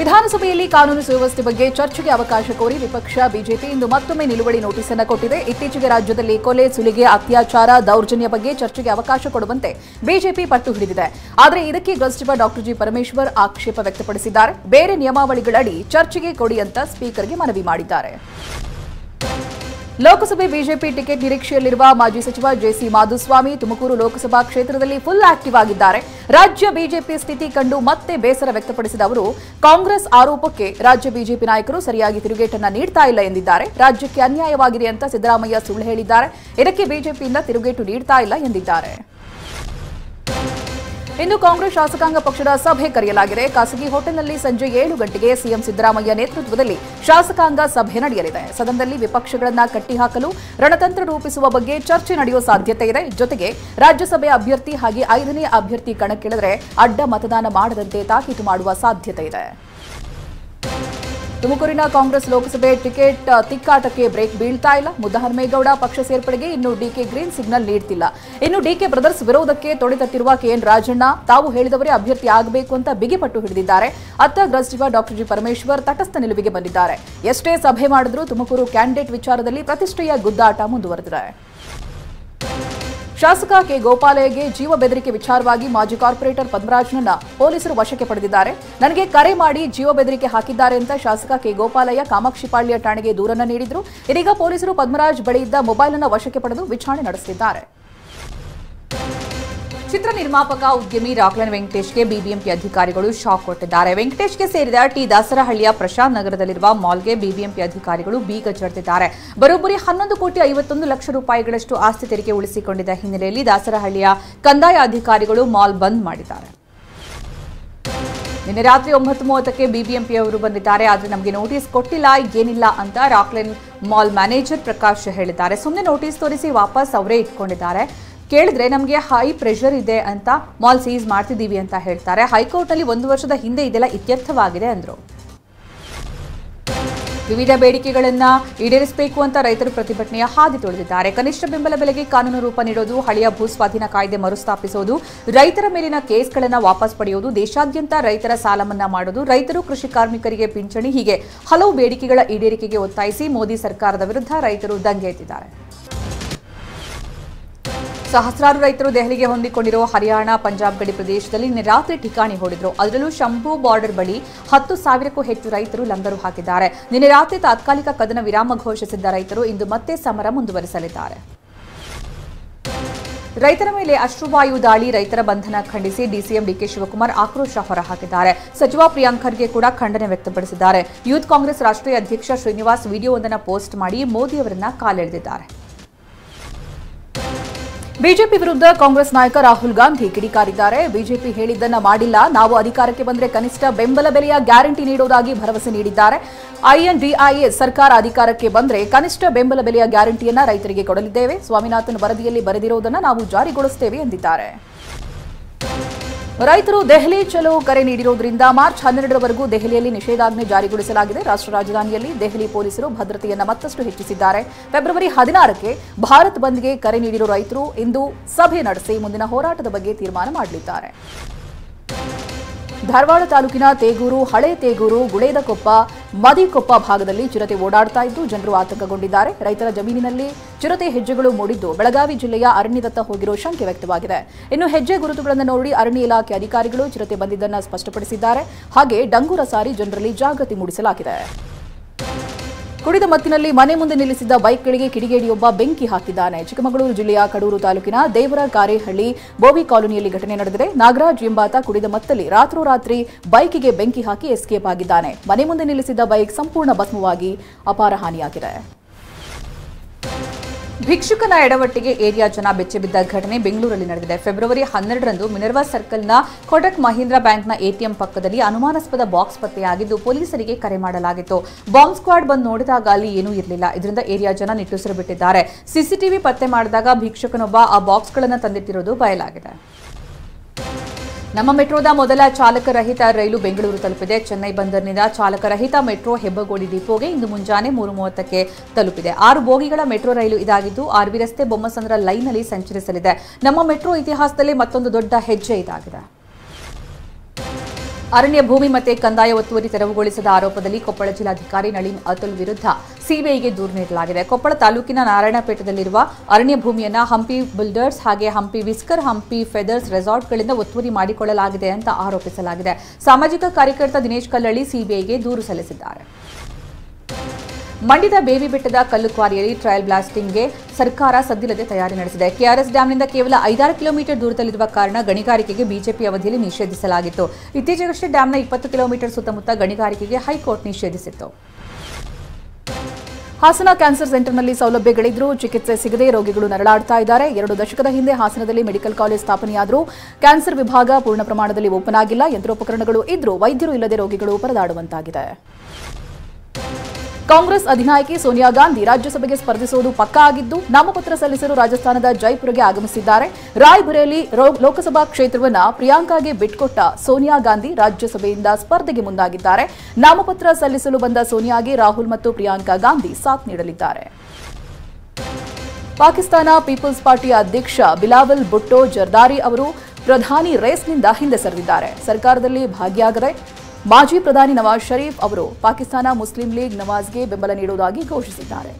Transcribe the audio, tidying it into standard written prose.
ವಿಧಾನಸಭೆಯಲ್ಲಿ ಕಾನೂನು ಸುವ್ಯವಸ್ಥೆ ಬಗ್ಗೆ ಚರ್ಚೆಗೆ ಅವಕಾಶ ಕೋರಿ ವಿಪಕ್ಷ ಬಿಜೆಪಿ ಇಂದು ಮತ್ತೊಮ್ಮೆ ನಿಲುವಳಿ ನೋಟಿಸ್ ಅನ್ನು ಕೊಟ್ಟಿದೆ. ಇತ್ತೀಚೆಗೆ ರಾಜ್ಯದಲ್ಲಿ ಕೊಲೆ, ಸುಲಿಗೆ, ಅತ್ಯಾಚಾರ, ದೌರ್ಜನ್ಯ ಬಗ್ಗೆ ಚರ್ಚೆಗೆ ಅವಕಾಶ ಕೊಡುವಂತೆ ಬಿಜೆಪಿ ಪಟ್ಟು ಹಿಡಿದಿದೆ. ಆದರೆ ಇದಕ್ಕೆ ಗೃಹ ಸಚಿವ ಡಾಕ್ಟರ್ ಜಿ ಪರಮೇಶ್ವರ್ ಆಕ್ಷೇಪ ವ್ಯಕ್ತಪಡಿಸಿದ್ದಾರೆ. ಬೇರೆ ನಿಯಮಾವಳಿಗಳಡಿ ಚರ್ಚೆಗೆ ಕೊಡಿ ಅಂತ ಸ್ಪೀಕರ್ಗೆ ಮನವಿ ಮಾಡಿದ್ದಾರೆ. ಲೋಕಸಭೆ ಬಿಜೆಪಿ ಟಿಕೆಟ್ ನಿರೀಕ್ಷೆಯಲ್ಲಿರುವ ಮಾಜಿ ಸಚಿವ ಜೆಸಿ ಮಾಧುಸ್ವಾಮಿ ತುಮಕೂರು ಲೋಕಸಭಾ ಕ್ಷೇತ್ರದಲ್ಲಿ ಫುಲ್ ಆಕ್ಟಿವ್ ಆಗಿದ್ದಾರೆ. ರಾಜ್ಯ ಬಿಜೆಪಿ ಸ್ಥಿತಿ ಕಂಡು ಮತ್ತೆ ಬೇಸರ ವ್ಯಕ್ತಪಡಿಸಿದ ಅವರು ಕಾಂಗ್ರೆಸ್ ಆರೋಪಕ್ಕೆ ರಾಜ್ಯ ಬಿಜೆಪಿ ನಾಯಕರು ಸರಿಯಾಗಿ ತಿರುಗೇಟನ್ನ ನೀಡ್ತಾ ಇಲ್ಲ ಎಂದಿದ್ದಾರೆ. ರಾಜ್ಯಕ್ಕೆ ಅನ್ಯಾಯವಾಗಿದೆ ಅಂತ ಸಿದ್ದರಾಮಯ್ಯ ಸುಳ್ಳು ಹೇಳಿದ್ದಾರೆ. ಇದಕ್ಕೆ ಬಿಜೆಪಿಯಿಂದ ತಿರುಗೇಟು ನೀಡ್ತಾ ಇಲ್ಲ ಎಂದಿದ್ದಾರೆ. ಇಂದು ಕಾಂಗ್ರೆಸ್ ಶಾಸಕಾಂಗ ಪಕ್ಷದ ಸಭೆ ಕರೆಯಲಾಗಿದೆ. ಖಾಸಗಿ ಹೋಟೆಲ್ನಲ್ಲಿ ಸಂಜೆ 7 ಗಂಟೆಗೆ ಸಿಎಂ ಸಿದ್ದರಾಮಯ್ಯ ನೇತೃತ್ವದಲ್ಲಿ ಶಾಸಕಾಂಗ ಸಭೆ ನಡೆಯಲಿದೆ. ಸದನದಲ್ಲಿ ವಿಪಕ್ಷಗಳನ್ನ ಕಟ್ಟಿಹಾಕಲು ರಣತಂತ್ರ ರೂಪಿಸುವ ಬಗ್ಗೆ ಚರ್ಚೆ ನಡೆಯುವ ಸಾಧ್ಯತೆ ಇದೆ. ಜೊತೆಗೆ ರಾಜ್ಯಸಭೆ ಅಭ್ಯರ್ಥಿ ಹಾಗೆ 5ನೇ ಅಭ್ಯರ್ಥಿ ಕಣಕ್ಕಿಳಿದರೆ ಅಡ್ಡ ಮತದಾನ ಮಾಡದಂತೆ ತಾಕೀತು ಮಾಡುವ ಸಾಧ್ಯತೆ ಇದೆ. ತುಮಕೂರಿನ ಕಾಂಗ್ರೆಸ್ ಲೋಕಸಭೆ ಟಿಕೆಟ್ ತಿಕ್ಕಾಟಕ್ಕೆ ಬ್ರೇಕ್ ಬೀಳ್ತಾ ಇಲ್ಲ. ಮುದ್ದಹನುಮೇಗೌಡ ಪಕ್ಷ ಸೇರ್ಪಡೆಗೆ ಇನ್ನು ಡಿಕೆ ಗ್ರೀನ್ ಸಿಗ್ನಲ್ ನೀಡ್ತಿಲ್ಲ. ಇನ್ನು ಡಿಕೆ ಬ್ರದರ್ಸ್ ವಿರೋಧಕ್ಕೆ ತೊಡೆತಟ್ಟಿರುವ ಕೆಎನ್ ರಾಜಣ್ಣ ತಾವು ಹೇಳಿದವರೇ ಅಭ್ಯರ್ಥಿ ಆಗಬೇಕು ಅಂತ ಬಿಗಿಪಟ್ಟು ಹಿಡಿದಿದ್ದಾರೆ. ಅತ್ತ ಗೃಹ ಸಚಿವ ಡಾಕ್ಟರ್ ಜಿ ಪರಮೇಶ್ವರ್ ತಟಸ್ಥ ನಿಲುವಿಗೆ ಬಂದಿದ್ದಾರೆ. ಎಷ್ಟೇ ಸಭೆ ಮಾಡಿದ್ರೂ ತುಮಕೂರು ಕ್ಯಾಂಡಿಡೇಟ್ ವಿಚಾರದಲ್ಲಿ ಪ್ರತಿಷ್ಠೆಯ ಗುದ್ದಾಟ ಮುಂದುವರೆದಿದೆ. ಶಾಸಕ ಕೆ ಗೋಪಾಲಯ್ಯಗೆ ಜೀವ ಬೆದರಿಕೆ ವಿಚಾರವಾಗಿ ಮಾಜಿ ಕಾರ್ಪೊರೇಟರ್ ಪದ್ಮರಾಜ್ನನ್ನ ಪೊಲೀಸರು ವಶಕ್ಕೆ ಪಡೆದಿದ್ದಾರೆ. ನನಗೆ ಕರೆ ಮಾಡಿ ಜೀವ ಬೆದರಿಕೆ ಹಾಕಿದ್ದಾರೆ ಅಂತ ಶಾಸಕ ಕೆ ಗೋಪಾಲಯ್ಯ ಕಾಮಾಕ್ಷಿಪಾಳ್ಯ ಠಾಣೆಗೆ ದೂರನ್ನ ನೀಡಿದ್ರು. ಇದೀಗ ಪೊಲೀಸರು ಪದ್ಮರಾಜ್ ಬಳಿ ಇದ್ದ ಮೊಬೈಲ್ ಅನ್ನು ವಶಕ್ಕೆ ಪಡೆದು ವಿಚಾರಣೆ ನಡೆಸುತ್ತಿದ್ದಾರೆ. ಚಿತ್ರ ನಿರ್ಮಾಪಕ ಉದ್ಯಮಿ ರಾಕ್ಲೈನ್ ವೆಂಕಟೇಶ್ಗೆ ಬಿಬಿಎಂಪಿ ಅಧಿಕಾರಿಗಳು ಶಾಕ್ ಕೊಟ್ಟಿದ್ದಾರೆ. ವೆಂಕಟೇಶ್ಗೆ ಸೇರಿದ ಟಿ ದಾಸರಹಳ್ಳಿಯ ಪ್ರಶಾಂತ್ ನಗರದಲ್ಲಿರುವ ಮಾಲ್ಗೆ ಬಿಬಿಎಂಪಿ ಅಧಿಕಾರಿಗಳು ಬೀಗ ಜಡಿದಿದ್ದಾರೆ. ಬರೋಬ್ಬರಿ 11,51,00,000 ರೂಪಾಯಿಗಳಷ್ಟು ಆಸ್ತಿ ತೆರಿಗೆ ಉಳಿಸಿಕೊಂಡಿದ್ದ ಹಿನ್ನೆಲೆಯಲ್ಲಿ ದಾಸರಹಳ್ಳಿಯ ಕಂದಾಯ ಅಧಿಕಾರಿಗಳು ಮಾಲ್ ಬಂದ್ ಮಾಡಿದ್ದಾರೆ. ನಿನ್ನೆ ರಾತ್ರಿ 9:30ಕ್ಕೆ ಬಿಬಿಎಂಪಿಯವರು ಬಂದಿದ್ದಾರೆ. ಆದರೆ ನಮಗೆ ನೋಟಿಸ್ ಕೊಟ್ಟಿಲ್ಲ, ಏನಿಲ್ಲ ಅಂತ ರಾಕ್ಲೈನ್ ಮಾಲ್ ಮ್ಯಾನೇಜರ್ ಪ್ರಕಾಶ್ ಹೇಳಿದ್ದಾರೆ. ಸುಮ್ಮನೆ ನೋಟಿಸ್ ತೋರಿಸಿ ವಾಪಸ್ ಅವರೇ ಇಟ್ಕೊಂಡಿದ್ದಾರೆ. ಕೇಳಿದ್ರೆ ನಮಗೆ ಹೈ ಪ್ರೆಷರ್ ಇದೆ ಅಂತ ಮಾಲ್ ಸೀಸ್ ಮಾಡ್ತಿದ್ದೀವಿ ಅಂತ ಹೇಳ್ತಾರೆ. ಹೈಕೋರ್ಟ್ನಲ್ಲಿ 1 ವರ್ಷದ ಹಿಂದೆ ಇದೆಲ್ಲ ಇತ್ಯರ್ಥವಾಗಿದೆ ಅಂದ್ರು. ವಿವಿಧ ಬೇಡಿಕೆಗಳನ್ನ ಈಡೇರಿಸಬೇಕು ಅಂತ ರೈತರು ಪ್ರತಿಭಟನೆಯ ಹಾದಿ ತುಳಿದಿದ್ದಾರೆ. ಕನಿಷ್ಠ ಬೆಂಬಲ ಬೆಲೆಗೆ ಕಾನೂನು ರೂಪ ನೀಡೋದು, ಹಳೆಯ ಭೂಸ್ವಾಧೀನ ಕಾಯ್ದೆ ಮರುಸ್ಥಾಪಿಸೋದು, ರೈತರ ಮೇಲಿನ ಕೇಸ್ಗಳನ್ನು ವಾಪಸ್ ಪಡೆಯೋದು, ದೇಶಾದ್ಯಂತ ರೈತರ ಸಾಲ ಮನ್ನಾ ಮಾಡೋದು, ರೈತರು ಕೃಷಿ ಕಾರ್ಮಿಕರಿಗೆ ಪಿಂಚಣಿ ಹೀಗೆ ಹಲವು ಬೇಡಿಕೆಗಳ ಈಡೇರಿಕೆಗೆ ಒತ್ತಾಯಿಸಿ ಮೋದಿ ಸರ್ಕಾರದ ವಿರುದ್ಧ ರೈತರು ದಂಗೆ ಎದ್ದಿದ್ದಾರೆ. ಸಹಸ್ರಾರು ರೈತರು ದೆಹಲಿಗೆ ಹೊಂದಿಕೊಂಡಿರೋ ಹರಿಯಾಣ, ಪಂಜಾಬ್ ಗಡಿ ಪ್ರದೇಶದಲ್ಲಿ ನಿನ್ನೆ ರಾತ್ರಿ ಠಿಕಾಣಿ ಹೂಡಿದ್ರು. ಅದರಲ್ಲೂ ಶಂಭು ಬಾರ್ಡರ್ ಬಳಿ 10,000ಕ್ಕೂ ಹೆಚ್ಚು ರೈತರು ಲಂಗರು ಹಾಕಿದ್ದಾರೆ. ನಿನ್ನೆ ರಾತ್ರಿ ತಾತ್ಕಾಲಿಕ ಕದನ ವಿರಾಮ ಘೋಷಿಸಿದ್ದ ರೈತರು ಇಂದು ಮತ್ತೆ ಸಮರ ಮುಂದುವರಿಸಲಿದ್ದಾರೆ. ರೈತರ ಮೇಲೆ ಅಶ್ರುವಾಯು ದಾಳಿ, ರೈತರ ಬಂಧನ ಖಂಡಿಸಿ ಡಿಸಿಎಂ ಡಿಕೆ ಶಿವಕುಮಾರ್ ಆಕ್ರೋಶ ಹೊರಹಾಕಿದ್ದಾರೆ. ಸಚಿವ ಪ್ರಿಯಾಂಕ್ ಖರ್ಗೆ ಕೂಡ ಖಂಡನೆ ವ್ಯಕ್ತಪಡಿಸಿದ್ದಾರೆ. ಯೂತ್ ಕಾಂಗ್ರೆಸ್ ರಾಷ್ಟ್ರೀಯ ಅಧ್ಯಕ್ಷ ಶ್ರೀನಿವಾಸ್ ವಿಡಿಯೋವೊಂದನ್ನು ಪೋಸ್ಟ್ ಮಾಡಿ ಮೋದಿ ಅವರನ್ನ ಕಾಲೆಳೆದಿದ್ದಾರೆ. ಬಿಜೆಪಿ ವಿರುದ್ಧ ಕಾಂಗ್ರೆಸ್ ನಾಯಕ ರಾಹುಲ್ ಗಾಂಧಿ ಕಿಡಿಕಾರಿದ್ದಾರೆ. ಬಿಜೆಪಿ ಹೇಳಿದ್ದನ್ನ ಮಾಡಿಲ್ಲ, ನಾವು ಅಧಿಕಾರಕ್ಕೆ ಬಂದರೆ ಕನಿಷ್ಠ ಬೆಂಬಲ ಬೆಲೆಯ ಗ್ಯಾರಂಟಿ ನೀಡುವುದಾಗಿ ಭರವಸೆ ನೀಡಿದ್ದಾರೆ. INDIA ಸರ್ಕಾರ ಅಧಿಕಾರಕ್ಕೆ ಬಂದರೆ ಕನಿಷ್ಠ ಬೆಂಬಲ ಬೆಲೆಯ ಗ್ಯಾರಂಟಿಯನ್ನ ರೈತರಿಗೆ ಕೊಡಲಿದ್ದೇವೆ. ಸ್ವಾಮಿನಾಥನ್ ವರದಿಯಲ್ಲಿ ಬರೆದಿರುವುದನ್ನು ನಾವು ಜಾರಿಗೊಳಿಸುತ್ತೇವೆ ಎಂದಿದ್ದಾರೆ. ರೈತರು ದೆಹಲಿ ಚಲೋ ಕರೆ ನೀಡಿರುವುದರಿಂದ ಮಾರ್ಚ್ 12ರವರೆಗೂ ದೆಹಲಿಯಲ್ಲಿ ನಿಷೇಧಾಜ್ಞೆ ಜಾರಿಗೊಳಿಸಲಾಗಿದೆ. ರಾಷ್ಟ್ರ ರಾಜಧಾನಿಯಲ್ಲಿ ದೆಹಲಿ ಪೊಲೀಸರು ಭದ್ರತೆಯನ್ನು ಮತ್ತಷ್ಟು ಹೆಚ್ಚಿಸಿದ್ದಾರೆ. ಫೆಬ್ರವರಿ 16ಕ್ಕೆ ಭಾರತ್ ಬಂದ್ಗೆ ಕರೆ ನೀಡಿರುವ ರೈತರು ಇಂದು ಸಭೆ ನಡೆಸಿ ಮುಂದಿನ ಹೋರಾಟದ ಬಗ್ಗೆ ತೀರ್ಮಾನ ಮಾಡಲಿದ್ದಾರೆ. ಧಾರವಾಡ ತಾಲೂಕಿನ ತೇಗೂರು, ಹಳೆ ತೇಗೂರು, ಗುಳೇದಕೊಪ್ಪ, ಮದಿಕೊಪ್ಪ ಭಾಗದಲ್ಲಿ ಚಿರತೆ ಓಡಾಡ್ತಾ ಇದ್ದು ಜನರು ಆತಂಕಗೊಂಡಿದ್ದಾರೆ. ರೈತರ ಜಮೀನಿನಲ್ಲಿ ಚಿರತೆ ಹೆಜ್ಜೆಗಳು ಮೂಡಿದ್ದು ಬೆಳಗಾವಿ ಜಿಲ್ಲೆಯ ಅರಣ್ಯದತ್ತ ಹೋಗಿರೋ ಶಂಕೆ ವ್ಯಕ್ತವಾಗಿದೆ. ಇನ್ನು ಹೆಜ್ಜೆ ಗುರುತುಗಳನ್ನು ನೋಡಿ ಅರಣ್ಯ ಇಲಾಖೆ ಅಧಿಕಾರಿಗಳು ಚಿರತೆ ಬಂದಿದ್ದನ್ನು ಸ್ಪಷ್ಟಪಡಿಸಿದ್ದಾರೆ. ಹಾಗೆ ಡಂಗೂರ ಸಾರಿ ಜನರಲ್ಲಿ ಜಾಗೃತಿ ಮೂಡಿಸಲಾಗಿದೆ. ಕುಡಿದ ಮತ್ತಿನಲ್ಲಿ ಮನೆ ಮುಂದೆ ನಿಲ್ಲಿಸಿದ್ದ ಬೈಕ್ಗಳಿಗೆ ಕಿಡಿಗೇಡಿಯೊಬ್ಬ ಬೆಂಕಿ ಹಾಕಿದ್ದಾನೆ. ಚಿಕ್ಕಮಗಳೂರು ಜಿಲ್ಲೆಯ ಕಡೂರು ತಾಲೂಕಿನ ದೇವರ ಕಾರೇಹಳ್ಳಿ ಬೋವಿ ಕಾಲೋನಿಯಲ್ಲಿ ಘಟನೆ ನಡೆದಿದೆ. ನಾಗರಾಜ್ ಎಂಬಾತ ಕುಡಿದ ಮತ್ತಲ್ಲಿ ರಾತ್ರೋರಾತ್ರಿ ಬೈಕಿಗೆ ಬೆಂಕಿ ಹಾಕಿ ಎಸ್ಕೇಪ್ ಆಗಿದ್ದಾನೆ. ಮನೆ ಮುಂದೆ ನಿಲ್ಲಿಸಿದ್ದ ಬೈಕ್ ಸಂಪೂರ್ಣ ಭಸ್ಮವಾಗಿ ಅಪಾರ ಹಾನಿಯಾಗಿದೆ. ಭಿಕ್ಷುಕನ ಎಡವಟ್ಟಿಗೆ ಏರಿಯಾ ಜನ ಬೆಚ್ಚಿಬಿದ್ದ ಘಟನೆ ಬೆಂಗಳೂರಲ್ಲಿ ನಡೆದಿದೆ. ಫೆಬ್ರವರಿ 12ರಂದು ಮಿನರ್ವಾ ಸರ್ಕಲ್ನ ಕೊಟಕ್ ಮಹೀಂದ್ರಾ ಬ್ಯಾಂಕ್ನ ಎಟಿಎಂ ಪಕ್ಕದಲ್ಲಿ ಅನುಮಾನಾಸ್ಪದ ಬಾಕ್ಸ್ ಪತ್ತೆಯಾಗಿದ್ದು ಪೊಲೀಸರಿಗೆ ಕರೆ ಮಾಡಲಾಗಿತ್ತು. ಬಾಂಬ್ ಸ್ಕ್ವಾಡ್ ಬಂದು ನೋಡಿದಾಗ ಅಲ್ಲಿ ಏನೂ ಇರಲಿಲ್ಲ. ಇದರಿಂದ ಏರಿಯಾ ಜನ ನಿಟ್ಟುಸಿರು ಬಿಟ್ಟಿದ್ದಾರೆ. ಸಿಸಿಟಿವಿ ಪತ್ತೆ ಮಾಡಿದಾಗ ಭಿಕ್ಷುಕನೊಬ್ಬ ಆ ಬಾಕ್ಸ್ಗಳನ್ನು ತಂದಿಟ್ಟಿರುವುದು ಬಯಲಾಗಿದೆ. ನಮ್ಮ ಮೆಟ್ರೋದ ಮೊದಲ ಚಾಲಕರಹಿತ ರೈಲು ಬೆಂಗಳೂರು ತಲುಪಿದೆ. ಚೆನ್ನೈ ಬಂದರಿನಿಂದ ಚಾಲಕರಹಿತ ಮೆಟ್ರೋ ಹೆಬ್ಬಗೋಡಿ ಡಿಪೋಗೆ ಇಂದು ಮುಂಜಾನೆ 3:30ಕ್ಕೆ ತಲುಪಿದೆ. 6 ಬೋಗಿಗಳ ಮೆಟ್ರೋ ರೈಲು ಇದಾಗಿದ್ದು ಆರ್ವಿ ರಸ್ತೆ ಬೊಮ್ಮಸಂದ್ರ ಲೈನ್ನಲ್ಲಿ ಸಂಚರಿಸಲಿದೆ. ನಮ್ಮ ಮೆಟ್ರೋ ಇತಿಹಾಸದಲ್ಲಿ ಮತ್ತೊಂದು ದೊಡ್ಡ ಹೆಜ್ಜೆ ಇದಾಗಿದೆ. ಅರಣ್ಯ ಭೂಮಿ ಮತ್ತು ಕಂದಾಯ ಒತ್ತುವರಿ ತೆರವುಗೊಳಿಸದ ಆರೋಪದಲ್ಲಿ ಕೊಪ್ಪಳ ಜಿಲ್ಲಾಧಿಕಾರಿ ನಳಿನ್ ಅತುಲ್ ವಿರುದ್ಧ ಸಿಬಿಐಗೆ ದೂರು ನೀಡಲಾಗಿದೆ. ಕೊಪ್ಪಳ ತಾಲೂಕಿನ ನಾರಾಯಣಪೇಟೆಯಲ್ಲಿರುವ ಅರಣ್ಯ ಭೂಮಿಯನ್ನು ಹಂಪಿ ಬಿಲ್ಡರ್ಸ್ ಹಾಗೆ ಹಂಪಿ ವಿಸ್ಕರ್, ಹಂಪಿ ಫೆದರ್ಸ್ ರೆಸಾರ್ಟ್ಗಳಿಂದ ಒತ್ತುವರಿ ಮಾಡಿಕೊಳ್ಳಲಾಗಿದೆ ಅಂತ ಆರೋಪಿಸಲಾಗಿದೆ. ಸಾಮಾಜಿಕ ಕಾರ್ಯಕರ್ತ ದಿನೇಶ್ ಕಲ್ಲಳ್ಳಿ ಸಿಬಿಐಗೆ ದೂರು ಸಲ್ಲಿಸಿದ್ದಾರೆ. ಮಂಡ್ಯದ ಬೇವಿ ಬೆಟ್ಟದ ಕಲ್ಲು ಕ್ವಾರಿಯಲ್ಲಿ ಟ್ರಯಲ್ ಬ್ಲಾಸ್ಟಿಂಗ್ಗೆ ಸರ್ಕಾರ ಸದ್ದಿಲ್ಲದೆ ತಯಾರಿ ನಡೆಸಿದೆ. ಕೆಆರ್ಎಸ್ ಡ್ಯಾಂನಿಂದ ಕೇವಲ 5-6 ಕಿಲೋಮೀಟರ್ ದೂರದಲ್ಲಿರುವ ಕಾರಣ ಗಣಿಗಾರಿಕೆಗೆ ಬಿಜೆಪಿ ಅವಧಿಯಲ್ಲಿ ನಿಷೇಧಿಸಲಾಗಿತ್ತು. ಇತ್ತೀಚೆಗಷ್ಟೇ ಡ್ಯಾಂನ 20 ಕಿಲೋಮೀಟರ್ ಸುತ್ತಮುತ್ತ ಗಣಿಗಾರಿಕೆಗೆ ಹೈಕೋರ್ಟ್ ನಿಷೇಧಿಸಿತ್ತು. ಹಾಸನ ಕ್ಯಾನ್ಸರ್ ಸೆಂಟರ್ನಲ್ಲಿ ಸೌಲಭ್ಯಗಳಿದ್ರೂ ಚಿಕಿತ್ಸೆ ಸಿಗದೆ ರೋಗಿಗಳು ನರಳಾಡ್ತಾ ಇದ್ದಾರೆ. 2 ದಶಕದ ಹಿಂದೆ ಹಾಸನದಲ್ಲಿ ಮೆಡಿಕಲ್ ಕಾಲೇಜ್ ಸ್ಥಾಪನೆಯಾದರೂ ಕ್ಯಾನ್ಸರ್ ವಿಭಾಗ ಪೂರ್ಣ ಪ್ರಮಾಣದಲ್ಲಿ ಓಪನ್ ಆಗಿಲ್ಲ. ಯಂತ್ರೋಪಕರಣಗಳು ಇದ್ರೂ ವೈದ್ಯರು ಇಲ್ಲದೆ ರೋಗಿಗಳು ಪರದಾಡುವಂತಾಗಿದೆ. ಕಾಂಗ್ರೆಸ್ ಅಧಿನಾಯಕಿ ಸೋನಿಯಾ ಗಾಂಧಿ ರಾಜ್ಯಸಭೆಗೆ ಸ್ಪರ್ಧಿಸುವುದು ಪಕ್ಕಾ ಆಗಿದ್ದು ನಾಮಪತ್ರ ಸಲ್ಲಿಸಲು ರಾಜಸ್ಥಾನದ ಜೈಪುರ್ಗೆ ಆಗಮಿಸಿದ್ದಾರೆ. ರಾಯ್ಬರೇಲಿ ಲೋಕಸಭಾ ಕ್ಷೇತ್ರವನ್ನು ಪ್ರಿಯಾಂಕಾಗೆ ಬಿಟ್ಕೊಟ್ಟ ಸೋನಿಯಾ ಗಾಂಧಿ ರಾಜ್ಯಸಭೆಯಿಂದ ಸ್ಪರ್ಧೆಗೆ ಮುಂದಾಗಿದ್ದಾರೆ. ನಾಮಪತ್ರ ಸಲ್ಲಿಸಲು ಬಂದ ಸೋನಿಯಾಗೆ ರಾಹುಲ್ ಮತ್ತು ಪ್ರಿಯಾಂಕಾ ಗಾಂಧಿ ಸಾಥ್ ನೀಡಲಿದ್ದಾರೆ. ಪಾಕಿಸ್ತಾನ ಪೀಪಲ್ಸ್ ಪಾರ್ಟಿಯ ಅಧ್ಯಕ್ಷ ಬಿಲಾವಲ್ ಭುಟ್ಟೋ ಜರ್ದಾರಿ ಅವರು ಪ್ರಧಾನಿ ರೇಸ್ನಿಂದ ಹಿಂದೆ ಸರಿದಿದ್ದಾರೆ. ಸರ್ಕಾರದಲ್ಲಿ ಭಾಗಿಯಾಗದೆ ಮಾಜಿ ಪ್ರಧಾನಿ ನವಾಜ್ ಶರೀಫ್ ಅವರು ಪಾಕಿಸ್ತಾನ ಮುಸ್ಲಿಂ ಲೀಗ್ ನವಾಜ್ಗೆ ಬೆಂಬಲ ನೀಡುವುದಾಗಿ ಘೋಷಿಸಿದ್ದಾರೆ.